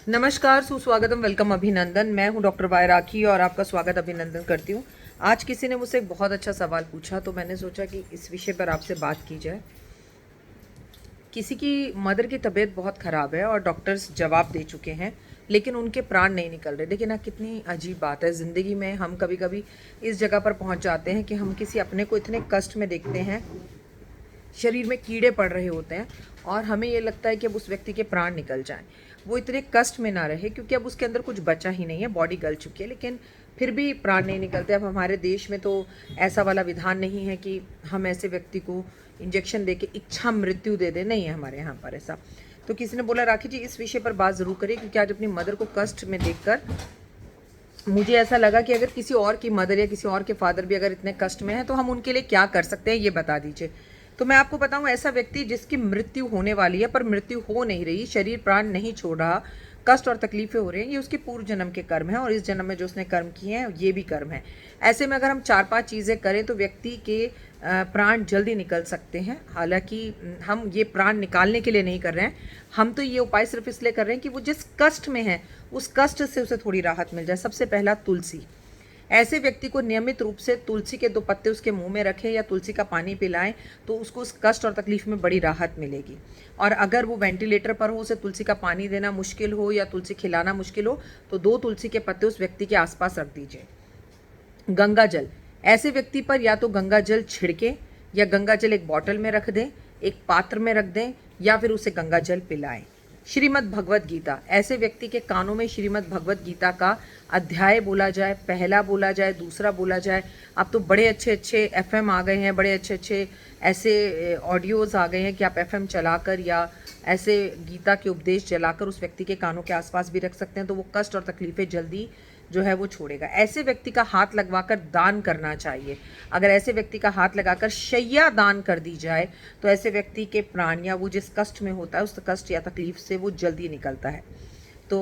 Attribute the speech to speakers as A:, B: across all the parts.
A: नमस्कार, सुस्वागतम, वेलकम, अभिनंदन। मैं हूं डॉक्टर वाय राखी और आपका स्वागत अभिनंदन करती हूं। आज किसी ने मुझसे एक बहुत अच्छा सवाल पूछा तो मैंने सोचा कि इस विषय पर आपसे बात की जाए। किसी की मदर की तबीयत बहुत ख़राब है और डॉक्टर्स जवाब दे चुके हैं, लेकिन उनके प्राण नहीं निकल रहे। देखिए ना, कितनी अजीब बात है। ज़िंदगी में हम कभी कभी इस जगह पर पहुंच जाते हैं कि हम किसी अपने को इतने कष्ट में देखते हैं, शरीर में कीड़े पड़ रहे होते हैं और हमें ये लगता है कि अब उस व्यक्ति के प्राण निकल जाएं। वो इतने कष्ट में ना रहे क्योंकि अब उसके अंदर कुछ बचा ही नहीं है, बॉडी गल चुकी है, लेकिन फिर भी प्राण नहीं निकलते। अब हमारे देश में तो ऐसा वाला विधान नहीं है कि हम ऐसे व्यक्ति को इंजेक्शन दे के इच्छा मृत्यु दे दें, नहीं है हमारे यहाँ पर ऐसा। तो किसी ने बोला, राखी जी इस विषय पर बात ज़रूर करिए, क्योंकि आज अपनी मदर को कष्ट में देखकर मुझे ऐसा लगा कि अगर किसी और की मदर या किसी और के फादर भी अगर इतने कष्ट में है तो हम उनके लिए क्या कर सकते हैं, ये बता दीजिए। तो मैं आपको बताऊं, ऐसा व्यक्ति जिसकी मृत्यु होने वाली है पर मृत्यु हो नहीं रही, शरीर प्राण नहीं छोड़ रहा, कष्ट और तकलीफें हो रही हैं, ये उसके पूर्व जन्म के कर्म है और इस जन्म में जो उसने कर्म किए हैं ये भी कर्म है। ऐसे में अगर हम 4-5 चीज़ें करें तो व्यक्ति के प्राण जल्दी निकल सकते हैं। हालांकि हम ये प्राण निकालने के लिए नहीं कर रहे हैं, हम तो ये उपाय सिर्फ इसलिए कर रहे हैं कि वो जिस कष्ट में है उस कष्ट से उसे थोड़ी राहत मिल जाए। सबसे पहला, तुलसी। ऐसे व्यक्ति को नियमित रूप से तुलसी के 2 पत्ते उसके मुंह में रखें या तुलसी का पानी पिलाएं तो उसको उस कष्ट और तकलीफ में बड़ी राहत मिलेगी। और अगर वो वेंटिलेटर पर हो, उसे तुलसी का पानी देना मुश्किल हो या तुलसी खिलाना मुश्किल हो, तो 2 तुलसी के पत्ते उस व्यक्ति के आसपास रख दीजिए। गंगा जल। ऐसे व्यक्ति पर या तो गंगा जल छिड़के या गंगा जल एक बॉटल में रख दें, एक पात्र में रख दें या फिर उसे गंगा जल पिलाएं। श्रीमद् भगवत गीता। ऐसे व्यक्ति के कानों में श्रीमद् भगवत गीता का अध्याय बोला जाए, पहला बोला जाए, दूसरा बोला जाए। अब तो बड़े अच्छे अच्छे एफएम आ गए हैं, बड़े अच्छे अच्छे ऐसे ऑडियोज़ आ गए हैं कि आप एफएम चलाकर या ऐसे गीता के उपदेश जलाकर उस व्यक्ति के कानों के आसपास भी रख सकते हैं, तो वो कष्ट और तकलीफ़ें जल्दी जो है वो छोड़ेगा। ऐसे व्यक्ति का हाथ लगवाकर दान करना चाहिए। अगर ऐसे व्यक्ति का हाथ लगाकर शैया दान कर दी जाए तो ऐसे व्यक्ति के प्राण या वो जिस कष्ट में होता है उस कष्ट या तकलीफ से वो जल्दी निकलता है। तो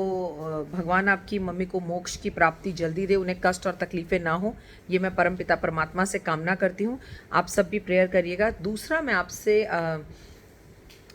A: भगवान आपकी मम्मी को मोक्ष की प्राप्ति जल्दी दे, उन्हें कष्ट और तकलीफ़ें ना हो, ये मैं परमपिता परमात्मा से कामना करती हूँ। आप सब भी प्रेयर करिएगा। दूसरा, मैं आपसे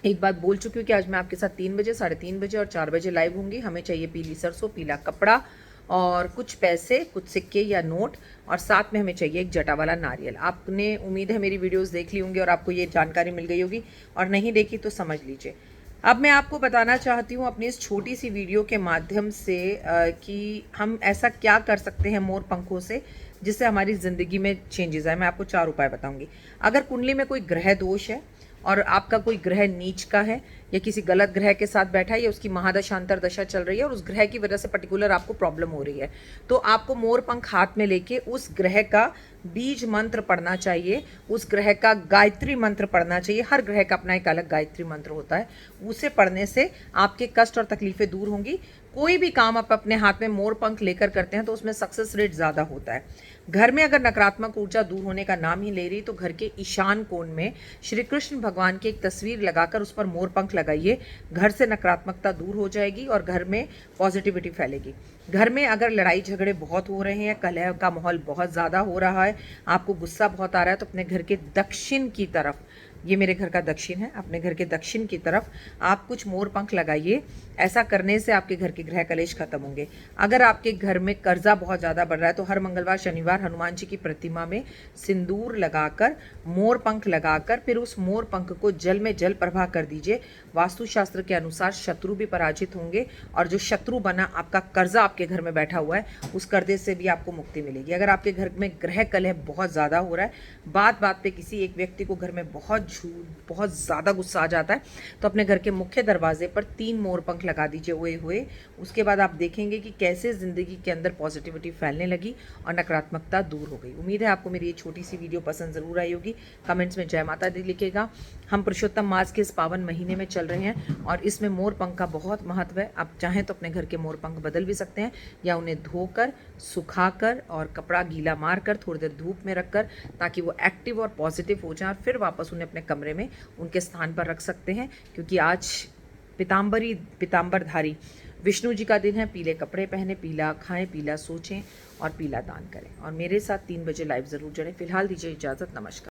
A: एक बात बोल चुकी हूँ कि आज मैं आपके साथ 3 बजे, 3:30 बजे और 4 बजे लाइव होंगी। हमें चाहिए पीली सरसों, पीला कपड़ा और कुछ पैसे, कुछ सिक्के या नोट, और साथ में हमें चाहिए एक जटा वाला नारियल। आपने, उम्मीद है, मेरी वीडियोस देख ली होंगी और आपको ये जानकारी मिल गई होगी, और नहीं देखी तो समझ लीजिए। अब मैं आपको बताना चाहती हूँ अपनी इस छोटी सी वीडियो के माध्यम से कि हम ऐसा क्या कर सकते हैं मोर पंखों से जिससे हमारी ज़िंदगी में चेंजेस आए। मैं आपको 4 उपाय बताऊंगी। अगर कुंडली में कोई ग्रह दोष है और आपका कोई ग्रह नीच का है या किसी गलत ग्रह के साथ बैठा है या उसकी महादशांतर दशा चल रही है और उस ग्रह की वजह से पर्टिकुलर आपको प्रॉब्लम हो रही है, तो आपको मोर पंख हाथ में लेके उस ग्रह का बीज मंत्र पढ़ना चाहिए, उस ग्रह का गायत्री मंत्र पढ़ना चाहिए। हर ग्रह का अपना एक अलग गायत्री मंत्र होता है, उसे पढ़ने से आपके कष्ट और तकलीफें दूर होंगी। कोई भी काम आप अपने हाथ में मोर पंख लेकर करते हैं तो उसमें सक्सेस रेट ज़्यादा होता है। घर में अगर नकारात्मक ऊर्जा दूर होने का नाम ही ले रही तो घर के ईशान कोण में श्री कृष्ण भगवान की एक तस्वीर लगाकर उस पर मोर पंख लगाइए। घर से नकारात्मकता दूर हो जाएगी और घर में पॉजिटिविटी फैलेगी। घर में अगर लड़ाई झगड़े बहुत हो रहे हैं, कलह का माहौल बहुत ज़्यादा हो रहा है, आपको गुस्सा बहुत आ रहा है, तो अपने घर के दक्षिण की तरफ, ये मेरे घर का दक्षिण है, अपने घर के दक्षिण की तरफ आप कुछ मोर पंख लगाइए। ऐसा करने से आपके घर के ग्रह कलेश खत्म होंगे। अगर आपके घर में कर्जा बहुत ज़्यादा बढ़ रहा है तो हर मंगलवार शनिवार हनुमान जी की प्रतिमा में सिंदूर लगाकर, मोर पंख लगाकर, फिर उस मोर पंख को जल में जल प्रवाह कर दीजिए। वास्तुशास्त्र के अनुसार शत्रु भी पराजित होंगे और जो शत्रु बना आपका कर्जा आपके घर में बैठा हुआ है उस कर्जे से भी आपको मुक्ति मिलेगी। अगर आपके घर में ग्रह कलह बहुत ज़्यादा हो रहा है, बात बात पे किसी एक व्यक्ति को घर में बहुत ज़्यादा गुस्सा आ जाता है, तो अपने घर के मुख्य दरवाजे पर 3 मोर पंख लगा दीजिए ओए हुए। उसके बाद आप देखेंगे कि कैसे ज़िंदगी के अंदर पॉजिटिविटी फैलने लगी और नकारात्मकता दूर हो गई। उम्मीद है आपको मेरी ये छोटी सी वीडियो पसंद ज़रूर आई होगी। कमेंट्स में जय माता दी लिखेगा। हम पुरुषोत्तम मास के इस पावन महीने में चल रहे हैं और इसमें मोर पंख का बहुत महत्व है। आप चाहें तो अपने घर के मोर पंख बदल भी सकते हैं या उन्हें धोकर, सुखाकर और कपड़ा गीला मारकर थोड़ी देर धूप में रखकर, ताकि वो एक्टिव और पॉजिटिव हो जाए, और फिर वापस उन्हें अपने कमरे में उनके स्थान पर रख सकते हैं। क्योंकि आज पीताम्बरधारी विष्णु जी का दिन है। पीले कपड़े पहने, पीला खाएं, पीला सोचें और पीला दान करें। और मेरे साथ 3 बजे लाइव ज़रूर जुड़ें। फिलहाल दीजिए इजाज़त। नमस्कार।